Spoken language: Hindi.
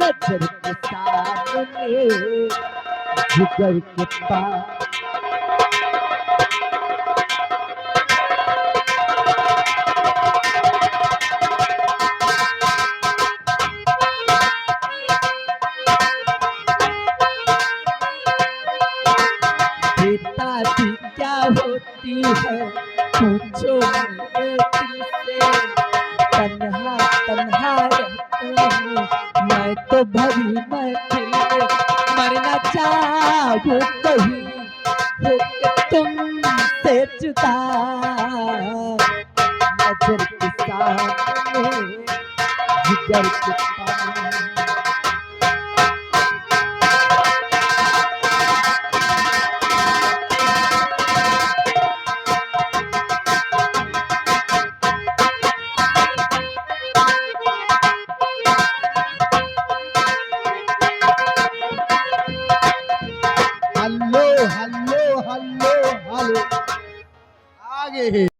नजर के सामने जिगर के पास बेताबी क्या होती है पूछो मेरे दिल से तन्हा तन्हा रहता हूँ मैं तो भरी महफिल में मरना चाहूँ कहीं होके तुमसे जुदा नजर के सामने जिगर के पास हल्लो हल्लो हल्लो हल्लो आगे